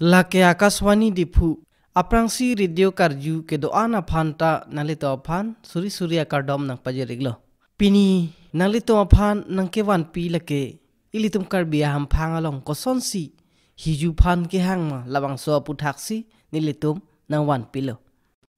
Lake Akaswani dipu aprangsi radio karju ke doa na phanta nalito aphan suri surya kardom nang pajeriglo pini nalito aphan nang kewan pi lake ilitum karbia ham phangalong kosonsi hiju phan ke hangma labang so puthaksi nilitum nang wan pilo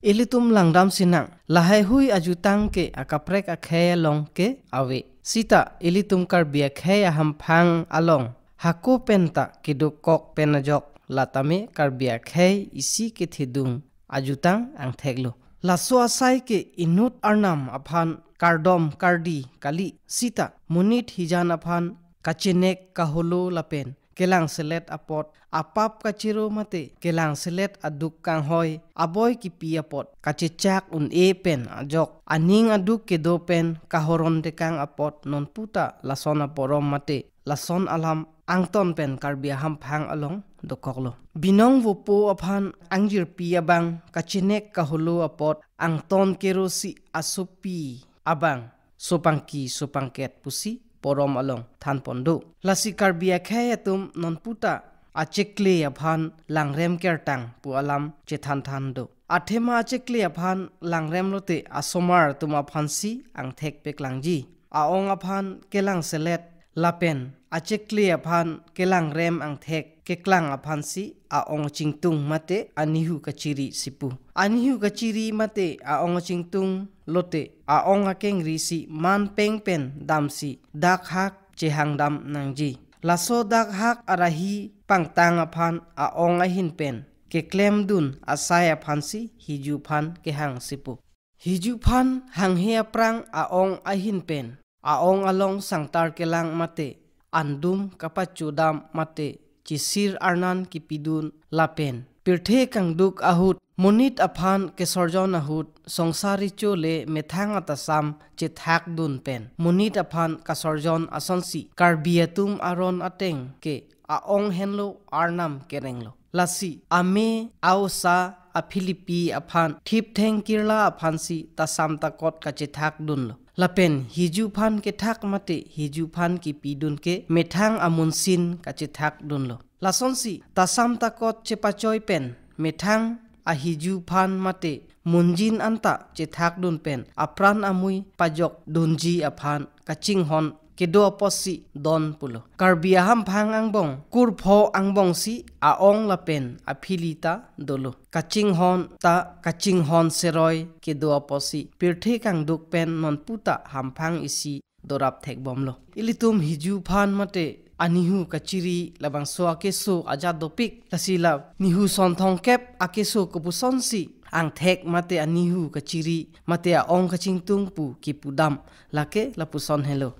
ilitum langdam sinang lahai hui ajutang ke akaprek akhaya long ke awe sita ilitum karbia khaya ham phang along hako penta kidukok penajok latame karbia khai isi ke thidung ajutang ang theglo laso asai ke inut arnam aphan kardom kardi kali sita munit hijan aphan kachinek kaholo lapen kelang selet apot apap kachiro mate kelang selet aduk kang hoy aboy ki pi apot kachichak un e pen ajok aning aduk ke do pen kahoron de kang apot non puta lasona porom mate lason alam angton pen karbia ham phang along dokoklo binong vopo aphan angjir pi abang kachinek kaholo apot angton kerosi asupi abang sopangki sopangket pusi porom along than pondo lasi karbia khayatum non puta achekle aphan langrem kertang pu alam chethan thando athema achekle aphan langrem lote asomar tuma phansi ang thek peklangji aong aphan kelang selet lapen achekle aphan kelang rem ang thek keklang aphan si aong chingtung mate anihu kachiri sipu anihu kachiri mate aong chingtung lote aong akeng risi man peng pen damsi dak hak chehang dam nangji laso dak hak arahi pangtang aphan aong ahin pen keklem dun asai aphan si hiju phan kehang sipu hiju phan hang he aprang aong ahin pen aong along sangtar kelang mate andum kapachudam mate chisir arnan kipidun lapen pirthe kangduk ahut monit aphan kesorjon ahut songsari chole methang atasam chethak dun pen monit aphan kasorjon asonsi karbiatum aron ateng ke aong henlo arnam kerenglo lasi ame ausa a philipi aphan thip theng kirla aphansi tasam takot kachethak dunlo lapen hiju phan ke thak mate hiju phan ki pidun ke methang amunsin kache thak dunlo lasonsi tasam takot chepachoy pen methang a hiju phan mate munjin anta che thak dun pen apran amui pajok dunji aphan kaching hon kedo posi don pulo karbia ham phang angbong kurpho angbong si aong lapen aphilita dolo kaching hon seroi kedo posi pirthe kang duk pen non puta ham phang isi dorap thek bomlo ilitum hiju phan mate anihu kachiri labang so akeso ajadopik lasila nihu sonthong kep akeso kupuson si ang thek mate anihu kachiri mate aong kachingtung pu kipudam lake lapuson hello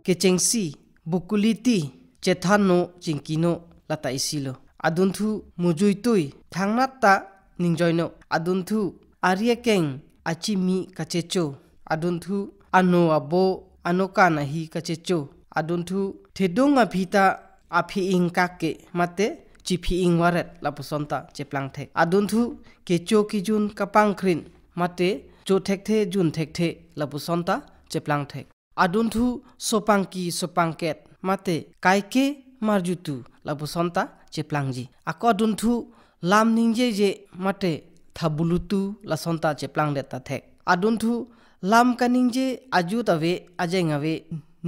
kechengsi bukuliti chethano chingkino lata isilo adunthu mujuitui thangnatta ningjoino adunthu ariekeng achimi kachecho adunthu ano abo anoka nahi kachecho adunthu thedong abhita aphi ingkake mate chipi ingwaret lapusonta cheplang thek adunthu kecho kijun kapangkhrin mate jo thekte jun thekte lapusonta cheplang thek adunthu sopangki sopangket mate kaike marjutu lapusonta cheplangji ako adunthu lam ningje je mate thabulutu lasonta cheplang deta thek adunthu lam kaningje ajutawe ajengawe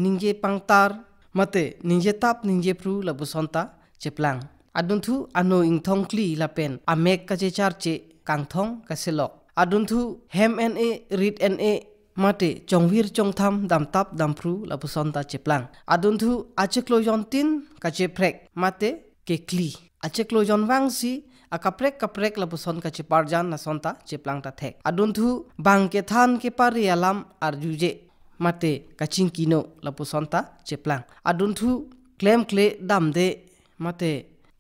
ningje pangtar mate ningje tap ningje pru lapusonta cheplang adunthu ano ingthongkli lapen amek kache charche kangthong kaselok adunthu hem en e read en e mate chongwir chongtham damtap dampru lapusonta cheplang adunthu acheklojon tin kacheprek mate kekli acheklojon wangsi akaprek kaprek lapuson kacheparjan nasonta cheplang ta thek adunthu bangke than ke pari alam arjuje mate kachingkino lapusonta cheplang adunthu klem kle damde mate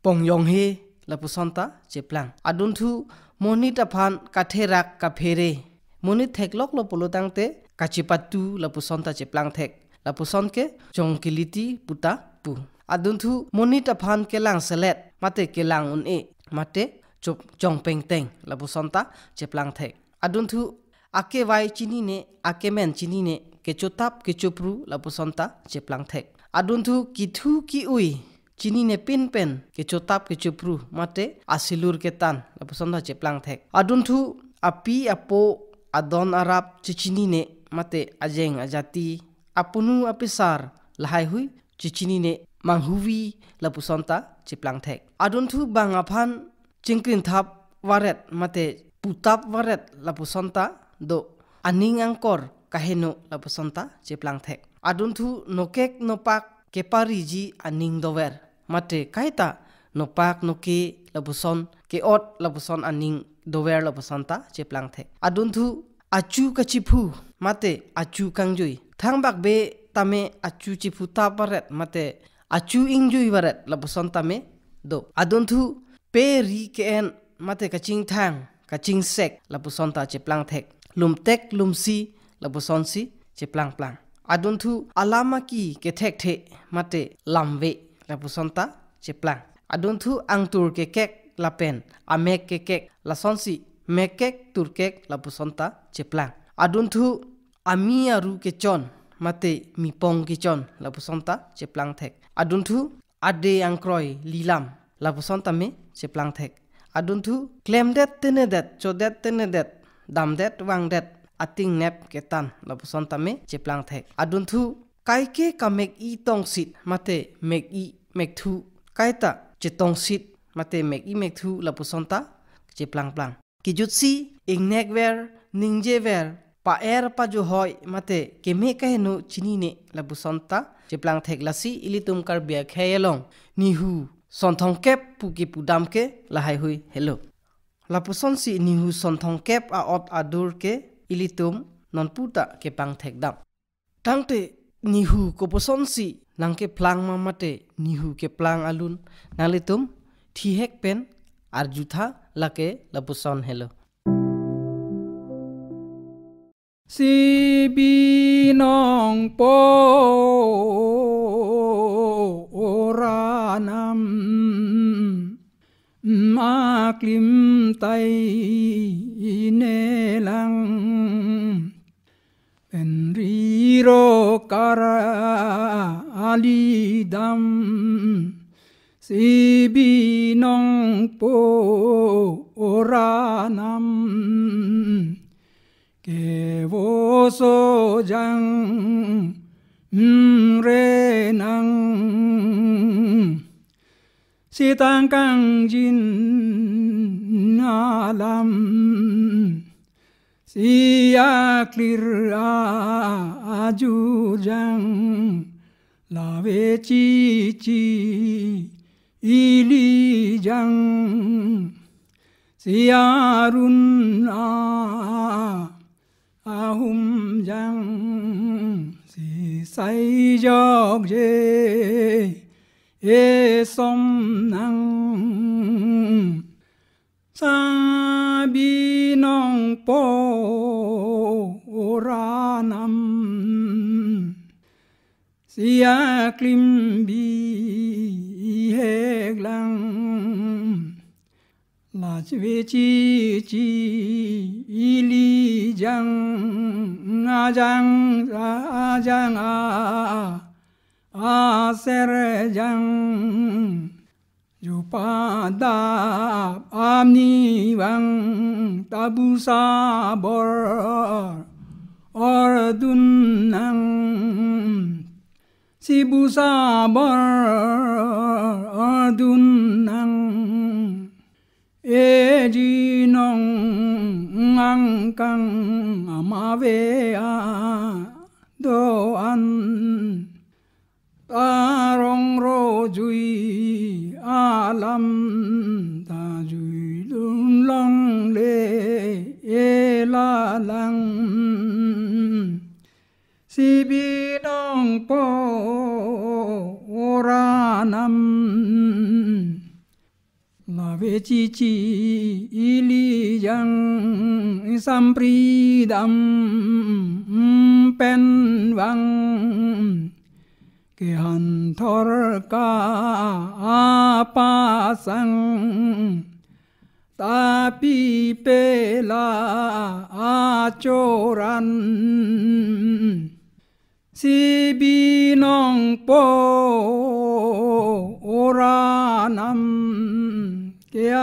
pongyong he lapusonta cheplang adunthu monita phan katherak kaphere monit theklok lo polotangte kachipatu lapusonta cheplang thek lapuson ke chongkiliti puta pu adunthu monita phan kelang selet mate kelang un e mate chongpeng teng lapusonta cheplang thek adunthu ake wai chini ne ake men chini ne kechotap kechopru lapusonta cheplang thek adunthu kithu ki ui chini ne pin pen ke chotap ke chupru mate asilur ke tan lapusonta cheplang thek adun thu api apo adon arab chichini ne mate ajeng ajati apunu apisar lahai hui chichini ne manghuwi lapusonta cheplang thek adun thu bang aphan chingkrin thap waret mate putap waret lapusonta do aning angkor kaheno lapusonta cheplang thek adun thu nokek nopak kepari ji aning dover mate kaita nopak noke lapuson ke ot lapuson aning dover lapusonta cheplang thek adun thu achu kachipu mate achu kangjui thangbak be tame achu chipu taparet mate achu ingjui waret lapusonta me do adun thu peri ken mate kaching thang kaching sek lapusonta cheplang thek lumtek lumsi lapusonsi cheplang plang adun thu alama ki ke thek the mate lamve lapusonta cheplang adun thu angtur ke kek lapen amek ke kek lasonsi mekek turkek lapusonta cheplang adun thu ami aru ke chon mate mipong ke chon lapusonta cheplang thek adun thu ade angkroi lilam lapusonta me cheplang thek adun thu klemdet tenedet chodet tenedet damdet wangdet ating nep ketan lapusonta me cheplang thek adun thu kaike kamek i tong sit mate mek i mek thu kaita chetong sit mate mek i mek thu lapusonta cheplang plang kijutsi ingnek ver ningje ver pa pa jo hoy mate keme kaheno chini ne lapusonta cheplang thek lasi ilitum kar bia khayelong nihu sonthong kep puki pudam ke lahai hui hello lapuson si nihu sonthong kep a ot adur ke ilitum non puta ke pang thek dam tangte nihu ko poson si nangke plang mamate nihu ke plang alun nalitum thi hek pen arjutha lake lapuson hello si binong po oranam maklim tay inelang penriro kara alidam si binong po oranam kevoso jang renang sitang kang jin alam siya clear aju jang lave chi chi ili jang siarun ahum jang si sai jog je e som nang sa bi nong po oranam sia klim bi hek lang la chwe chi chi ili jang a ser jang jupada amni wang tabusa bor ordun nang sibusa bor ordun nang eji nong angkang amavea doan tarong rojui alam ta jui lung long le la lang si binong po oranam lave chi chi ili yang sampridam pen wang ke han thor ka apa sang tapi pela achoran si binong po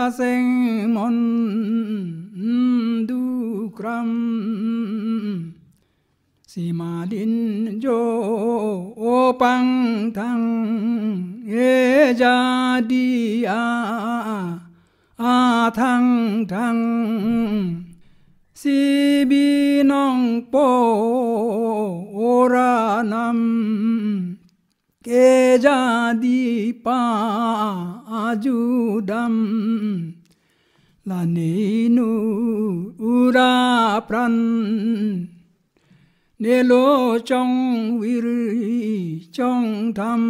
ya seng mon du kram si ma din jo o pang thang e ja di a thang thang si bi nong po ora nam ke ja di pa aju dam la ni nu ura pran ne lo trong wir trong tham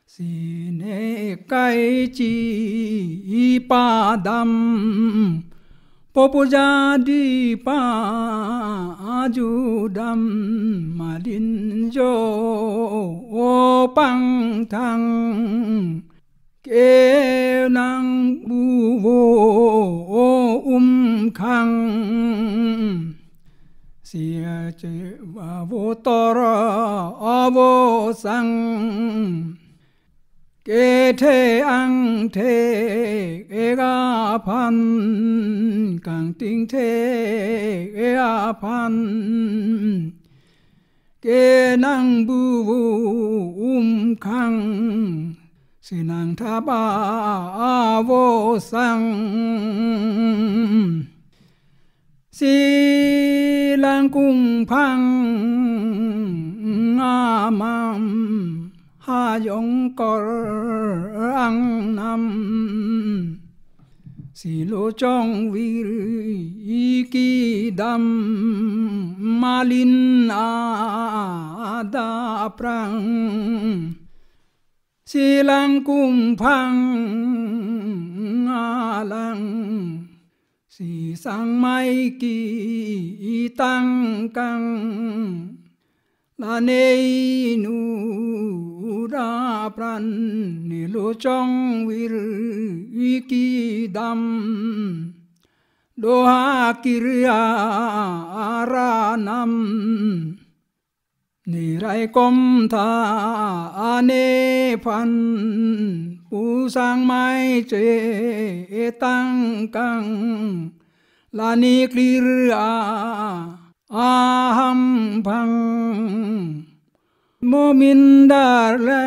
si ne kai chi pa dam popo ja di pa aju dam malin jo o pang thang ke nang bu vô o khang sia che va vô tora a vô sang ke the ang the e ga phan kang ting the e a phan ke nang bu khang sinang tha ba a vô sang si lang cung phang a mam ha yong kor ang nam si lo trong vi ki dam malin a da prang si lang cung phang a lang si sang mai ki tăng căng la nei nu ra pran ni lo trong wir ki dam do ha kirya ra nam ni rai kom tha ane phan pu sang mai che tăng căng la ni clear aham bang mo min dar la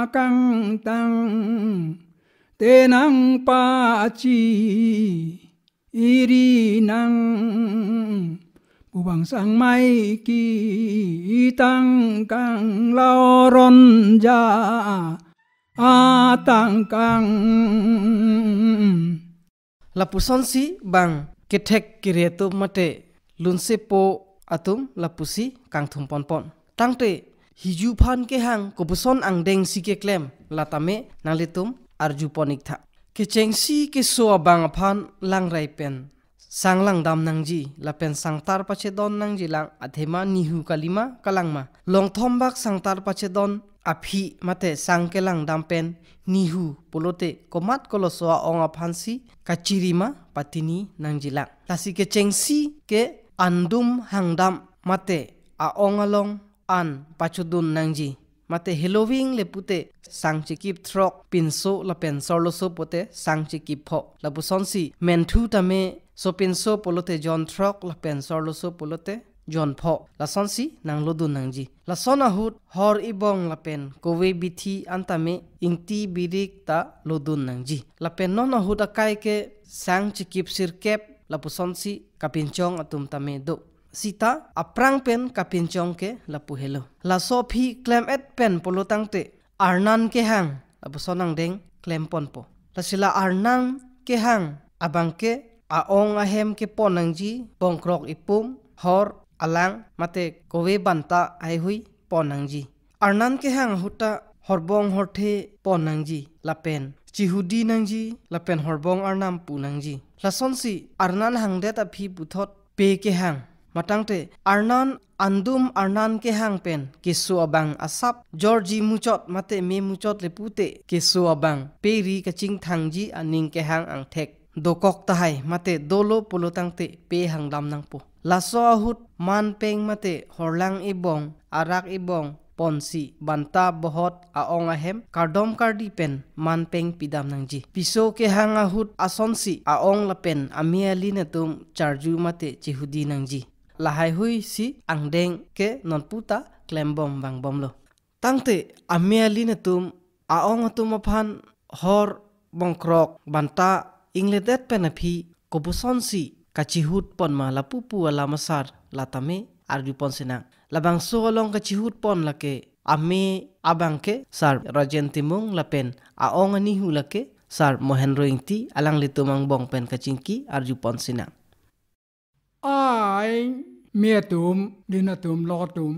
akang tang te nang pa chi iri nang bang sang mai ki tăng cang lao ron ja a tăng cang lapuson si bang kethek kiretu mate lunse po atum lapusi kang thum pon pon tangte hiju phan ke hang kobuson ang deng si ke klem latame nalitum arju ponik tha ke chengsi ke so bang phan lang rai pen sang lang dam nang ji la pen sang tar pache don nang ji lang athema nihu kalima kalangma long thom bak sang tar pache don aphi mate sang ke lang dam pen nihu polote komat koloso onga phansi kachirima patini nang ji lang lasi ke chengsi ke andum hangdam mate a ongalong an pachudun nangji mate halloween le pute sangchikip throk pinso la pen sorloso pote sangchikip pho la busonsi menthu tame so pinso polote john throk la pen sorloso polote john pho la sonsi nang lodun nangji la sona hut hor ibong la pen kowe bithi antame ingti birik ta lodun nangji la pen nona hut akai ke sangchikip sirkep la busonsi kapinchong atum tame do sita aprang pen kapinchong ke lapu hello la sophie claim et pen polotang te arnan ke hang abu sonang deng claim ponpo la sila arnan ke hang abang ke aong ahem ke ponangji bongkrok ipum hor alang mate kowe banta ai hui ponangji arnan ke hang huta horbong horthe ponangji la pen chihudi nangji la pen horbong arnam punangji la sonsi arnan hangde ta phi buthot pe ke hang matangte arnan andum arnan ke hang pen kesu abang asap georgi muchot mate me muchot le pute kesu abang peri kaching thangji aning ke hang ang thek dokok tahai mate dolo polotangte pe hang dam nang po laso ahut man peng mate horlang ibong arak ibong ponsi banta bohot aong ahem kardom kardi pen manpeng pidam nangji piso ke hanga hut asonsi aong lapen amiali na tum charju mate chihudi nangji lahai hui si angdeng ke non puta klembom bang bomlo tangte amiali na tum aong atum aphan hor bongkrok banta ingledet penapi kobusonsi kachihut pon ma lapupu ala masar latame arju pon senang labang so along kachihut pon lake ame abang ke sar rajen timung lapen aong ani hu lake sar mohenro ingti alang litumang bong pen kachingki arju pon senang ai mia tum dina tum lo tum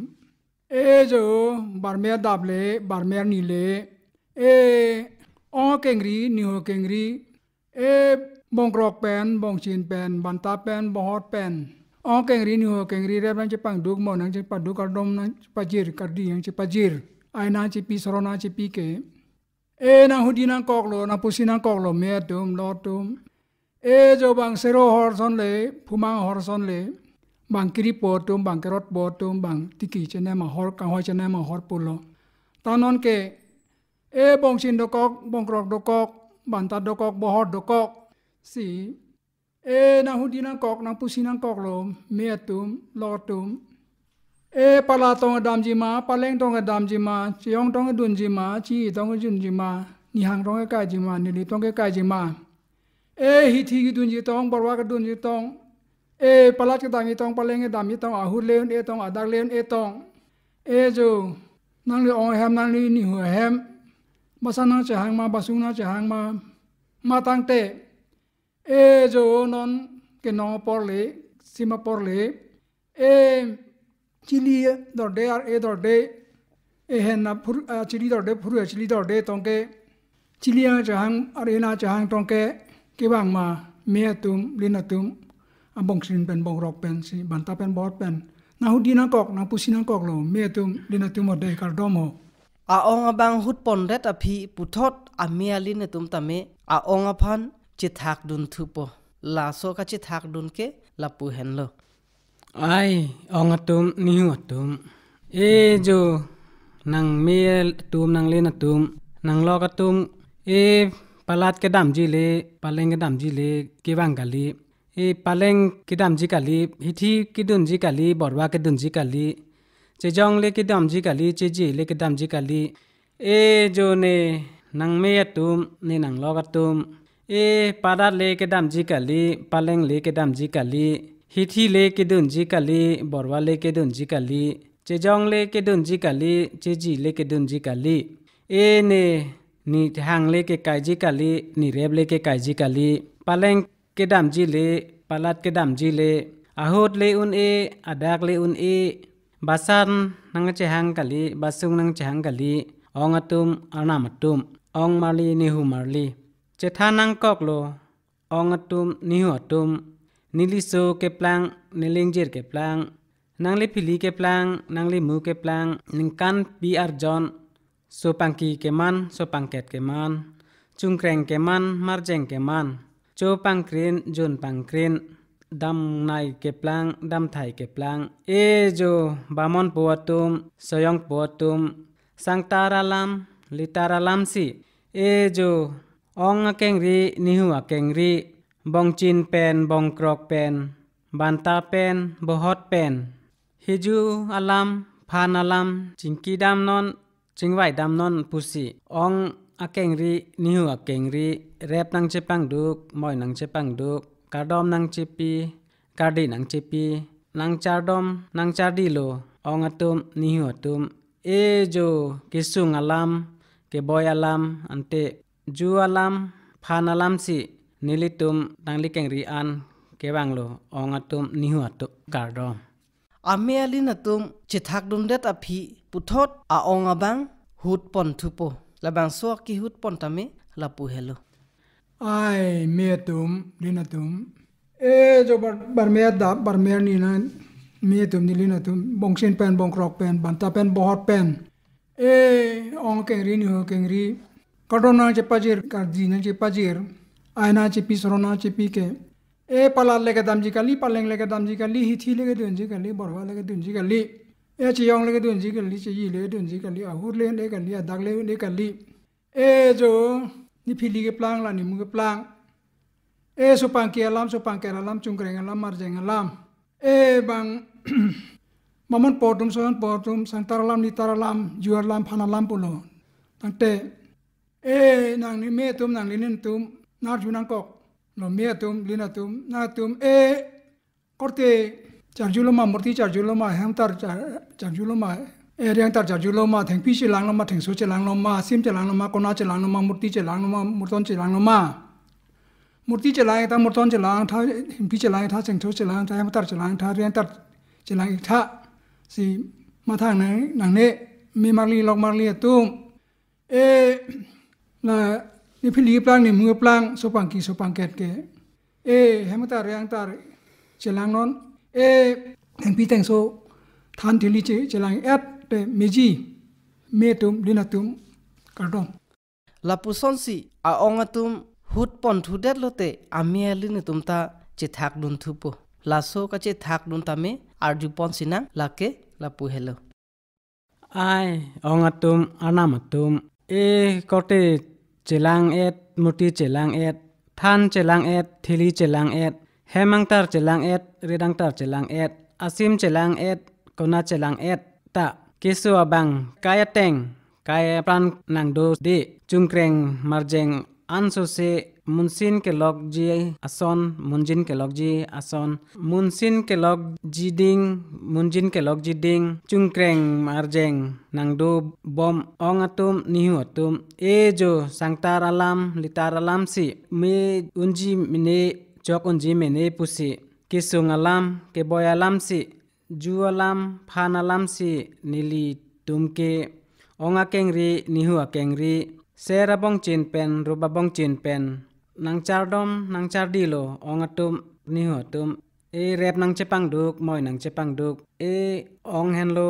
e jo bar mia dable bar mia ni le e o kengri ni ho kengri e bong krok pen bong chin pen banta pen bohot pen o kengri ni ho kengri re nang chepang duk mo nang chepa duk kardom nang pajir kardi nang chepajir ai na chepi sorona chepi ke e na hudi nang koklo na pusi nang koklo mia tum lo tum e jo bang sero hor son le phumang hor son le bang kiri potum bang kerot potum bang tiki chene ma hor kang hoi chene ma hor pulo tanon ke e bong chin dokok bong krok dokok banta dokok bohot dokok si e na hudi nang kok nang pusi nang kok lo metum lotum e pala tong dam ji ma paleng tong dam ji ma chiong tong dun ji ma chi tong jun ji ma ni hang tong ka ji ma ni li tong ka ji ma e hi thi gi dun ji tong barwa ka dun ji tong e palat ka dam ji tong paleng ka dam ji tong a hu leun e tong a dak leun e tong e jo nang li ong hem nang li ni hu hem basanang chahang ma basung na chahang ma matang te e jo non ke no porle sima porle e chili dorde ar e dorde e hen na phur chili dorde phur chili dorde tongke chili ang chahang arena chahang tongke ke bang ma me tum linatum ambong sin pen bong rok pen si banta pen bot pen na hudi na kok na pusi na kok lo me tum linatum ode kardomo aong abang hut pondet api puthot amiali na tum tame aong aphan chithak dun thupo la so ka chithak dun ke lapu henlo ai ong atum nihu atum e jo nang mel tum nang len atum nang lok atum e palat ke dam ji le paleng ke dam ji le ke wang kali e paleng ke dam ji kali hithi ke dun ji kali borwa ke dun ji kali che jong le ke dam ji kali che ji le ke dam ji kali e jo ne nang me atum ne nang lok atum e padat le ke dam ji kali paleng le ke dam ji kali hithi le ke dun ji kali borwa le ke dun ji kali che jong le ke dun ji kali che ji le ke dun ji kali e ne ni hang le ke kai ji kali ni reb le ke kai ji kali paleng ke dam ji le palat ke dam ji le ahot le un e adak le un e basan nang che hang kali basung nang che hang kali ong atum anam atum ong mali ni hu marli che thanang kok lo ong atum ni hu atum niliso ke plang nilingjir ke plang nang le pili ke plang nang le mu ke plang ningkan pi arjon so pangki ke man so pangket ke man chungkreng ke man marjeng ke man cho pangkrin jun pangkrin dam nai ke plang dam thai ke plang e jo bamon puatum soyong puatum sangtaralam litaralam si e jo ong akengri nihu akengri bong chin pen bong krok pen banta pen bohot pen hiju alam phan alam chingki dam non chingwai dam non pusi ong akengri nihu akengri rep nang chepang duk moi nang chepang duk kardom nang chepi kardi nang chepi nang chardom nang chardi lo ong atum nihu atum e jo kisung alam ke boy alam ante ju alam phan alam si nilitum tangli kengri an kewang lo ong atum nihu atum kardom amiali na tum chithak dun det api puthot aong abang hut pon thupo labang so ki hut pon tame lapu helo ai me tum linatum e jo bar me da bar me ni na me tum ni linatum bong sin pen bong krok pen banta pen bohot pen e ong kengri ni ho kengri kadona che pajir kardi na che pajir aina che pisrona che pike e palat le dam ji kali paleng le dam ji kali hithi le dun ji kali borwa le dun ji kali ci yong le dun ji kan li ci yi le dun ji kan li a hut le le kan li a dak le le kan li jo ni phili ke plang la ni mu ke plang so pang ke alam chung kreng alam mar jeng alam bang mamon potum son potum sang taralam ni taralam juar lam phanalam pulo tangte nang ni me tum nang linin tum nar junang kok lo me tum lina tum na tum korte charjuloma murti charjuloma hamtar charjuloma riang tar charjuloma theng pi chilang loma theng so chilang loma sim chilang loma kona chilang loma murti chilang loma murton chilang loma murti chilang ta murton chilang tha pi chilang tha cheng so chilang tha hamtar chilang tha riang tar chilang tha si ma thang nang ne mi marli lok marli tum na ni phili plang ni mu plang so pang ket ke hamtar riang tar chilang non theng pi theng so than thili chilang et te meji metum linatum kardom lapu sonsi a ongatum hut pon thu det lote amia linatum ta che thak dun thupo laso ka che thak dun ta me arju pon sinang lake lapu hello ai ongatum anamatum kote chelang et muti chelang et than chelang et thili chelang et hemangtar chelang et redangtar chelang et asim chelang et kona chelang et ta kesu abang kaya teng kaya pran nang do de chungkreng marjeng anso se munsin ke log ji ason munjin ke log ji ason munsin ke log ji ding munjin ke log ji ding chungkreng marjeng nang do bom ongatum nihu atum jo sangtar alam litar alam si me unji mine jok unji mene pusi kisung alam ke boy alam si ju alam phan alam si nili tumke onga kengri nihu akengri serabong chin pen rubabong chin pen nang chardom nang chardilo onga tum nihu tum rep nang chepang duk moy nang chepang duk ong henlo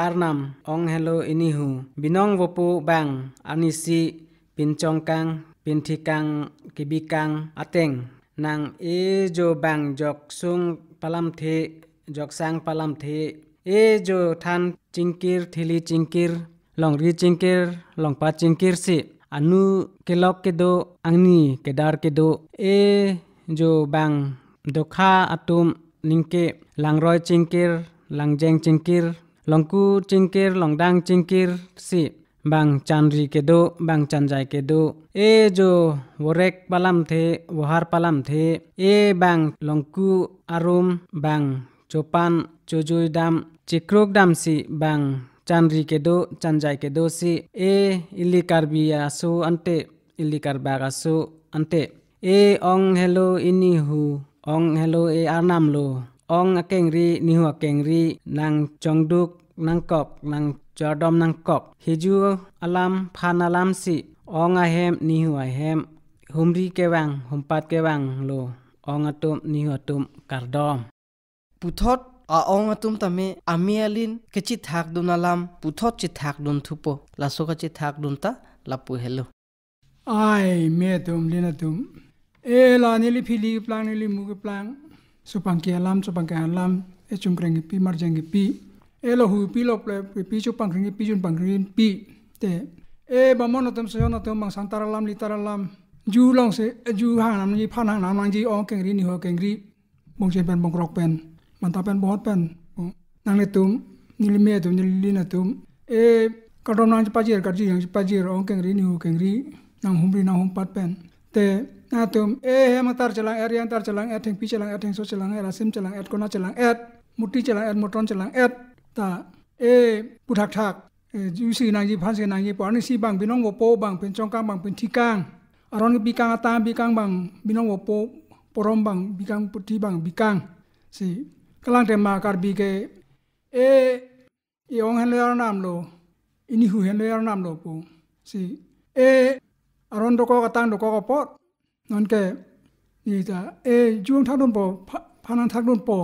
arnam ong hello inihu binong wopu bang anisi pinchong kang pinthikang kibikang ateng nang jo bang jok sung palam the jok sang palam the jo than chingkir thili chingkir long ri chingkir long pa chingkir si anu kelok kedo angni kedar kedo jo bang dokha atum ningke langroi chingkir langjeng chingkir longku chingkir longdang chingkir si bang chanri kedo bang chanjai kedo jo worek palam the wohar palam the bang longku arum bang chopan chojoi dam chikrok dam si bang chanri kedo chanjai kedo si ilikar biasu ante ilikar bagasu ante ong hello inihu ong hello arnam lo ong akengri nihu akengri nang chongduk nang kok nang jodom nang kok hiju alam phan alam si ong ahem nihu ahem humri kewang humpat kewang lo ong atum nihu atum kardom puthot a ong atum tame amialin kechi thak dun alam puthot chi thak dun thupo laso ka chi thak dun ta lapu hello ai metum linatum la nili phili plang nili mu plang supang ke alam chungkreng pi marjeng pi lo hu pi lok pi chupang kring pi jun pang kring pi te bamon atum so na tum mang santaralam litaralam ju long se ju hang nam ni phan hang nam nang ji ong kengri ni ho kengri bong chen pen bong krok pen manta pen bot pen nang le tum nili me tum nili na tum kadom nang pa jer karji yang pa jer ong kengri ni ho kengri nang humri nang hum pat pen te na tum matar chalang riang tar chalang theng pi chalang theng so chalang asim chalang kona chalang muti chalang mutron chalang ta puthak thak ju si nang ji phan se nang ji por ni si bang binong wo po bang pen chong kang bang pen thi kang aron bi kang ata bi kang bang binong wo po porom bang bi kang puthi bang bi kang si kalang te ma kar bi ke ong hen le nam lo ini hu hen le nam lo po si aron doko katang doko ko pot non ke ni ta juang thak don po phanan thak don po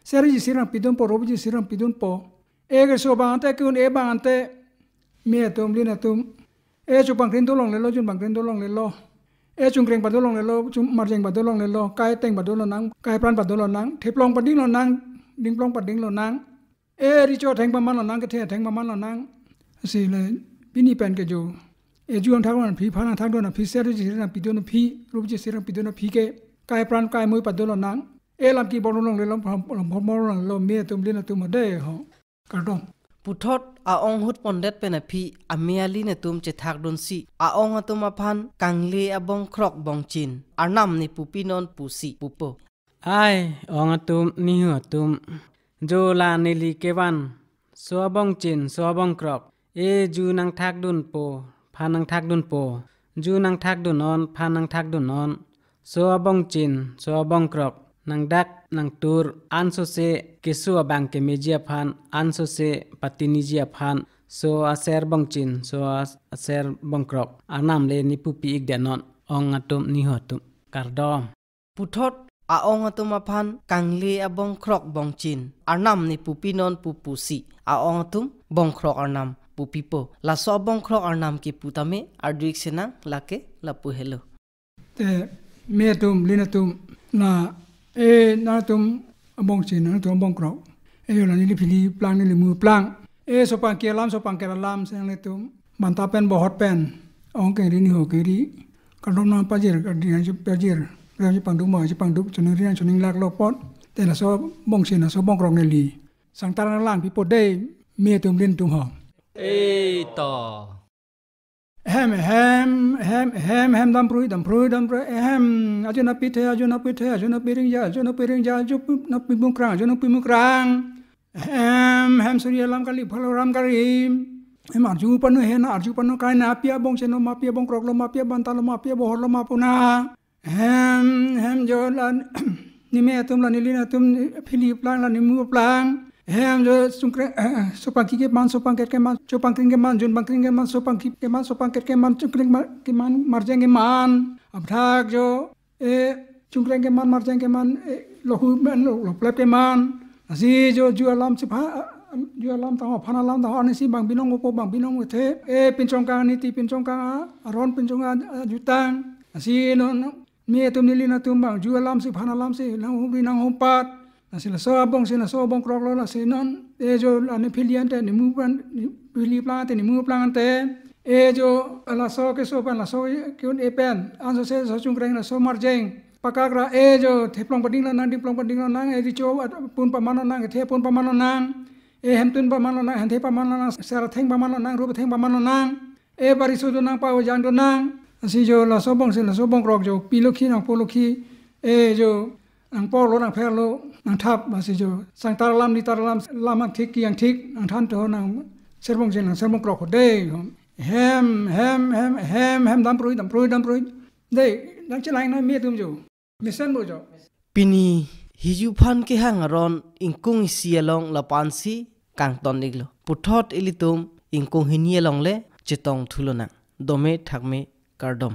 seri sirang pidon po robi sirang pidon po ke so bang te kun bang te me tum lina tum chu bang krin dolong le lo jun bang krin dolong le lo chung kreng ba dolong le lo chung marjeng ba dolong le lo kai teng ba dolong nang kai pran ba dolong nang theplong pa ding lo nang ding plong pa ding lo nang ริโจแทงประมาณละนังก็เทแทงประมาณละนังสิเลยปีนี้เป็นก็โจจวนทักวันพีพานังทักโดนพีเสรีจิรังปีโดนพีรูปจิเสรังปีโดนพีเกกายปราณกายมวยปัดโดนละนังลำกีบอลลงเลยลำพอมลงลมเมียตุมลินตุมมาได้เหรอกระดองปุถดอาองหุดปนเด็ดเป็นพีอเมียลีเนตุมจะทักโดนสีอาองตุมพันกังเลอบองครอกบองจินอานำในปูปีนอนปูสีปูโปไอองตุมนิหัวตุมโจลาเนลีเกวันสัวบองจินสัวบองครอกจูนังทักดุนโปพานังทักดุนโปจูนังทักดุนนอนพานังทักดุนนอนสัวบองจินสัวบองครอกนังดักนังตูร์อันโซเซกิสัวบังเกเมจิอาพันอันโซเซปฏินิจิอาพันโซอาเซร์บองจินโซอาเซร์บองครอกอานามเลนิปุปีอีกเดนอนองอตุมนิหัวตุมการดอมปุถดอาองตุมพันกังเลอบองครอกบองจินอานำในปูปีนอนปูปูสีอาองตุมบองครอกอานำปูปีโปลาซอบองครอกอานำกิปูตาเมอาร์ดิกเซนังลาเกลาปูเฮโลแต่เมียตุมลินตุมนานาตุมบองจินนาตุมบองครอกอยู่หลังนี้พิลีปลางนี่มือปลางสปังเกลามสปังเกลามเสียงเลยตุมบันตาเป็นบ่ฮอดเป็นองเกรีนี่โหเกรีกระดมน้ำปาเจร์กระดิ่งจะปาเจร์เราจะปังดุบ่จะปังดุจนเรียนจนลักโลปอดแต่ละซอบองจินนะซอบองครอกนี่ลีสังตารล่างพิปดได้เมียตุมลินตุมหอมต่อแฮมดัมปรุยแฮมอาจุนับปิเทอาจุนับปิริงยาจุนับปิมุกรางแฮมสุริยลามกะลิพลรามกะลิแฮมอาจุปนุเฮนะอาจุปนุกายนาเปียบงเชนมาเปียบงกรอกลมาเปียบันตาลมาเปียบหอลมาปุนาแฮมโจลันนี่เมตุมลันนี่ลินะตุมพิลีปลางลันนี่มือปลางแฮมจะสุงเกsopan kiki man sopan ket keman sopan kring keman jun bang kring keman sopan kiki keman sopan ket keman cungkring keman marjeng keman abthak jo cungkring keman marjeng keman lohu men lo plep keman asi jo jualam sipha jualam ta phana lam ta ani si bang binong opo bang binong the pinchong kang ni ti pinchong kang aron pinchong jutang asi no mi tum ni lina tum bang jualam si phana lam si lang hu binang humpat sila sobong krok lo sinon jo ane pilihan te ni mupan pilih plan te ni mupan te jo ala so ke sopan la so ke un epen anso se so chungkreng la so marjeng pakagra jo theplong pading la nang diplong pading la nang di cho pun pamana nang the pun pamana nang hemtun pamana nang the pamana nang sara theng pamana nang rup theng pamana nang bari so do nang pa jang do nang si jo la sobong krok jo pilokhi nang polokhi jo nang polo nang phelo nang thap masih jo sang taralam ni taralam lama thik yang thik nang than to nang serbong jeng nang serbong krok de hem dam prui de nang chelai na mi tum jo mission bo jo pini hiju phan ke hang ron ingkung sialong lapansi kang ton niglo puthot ilitum ingkung hinialong le chitong thulona dome thakme kardom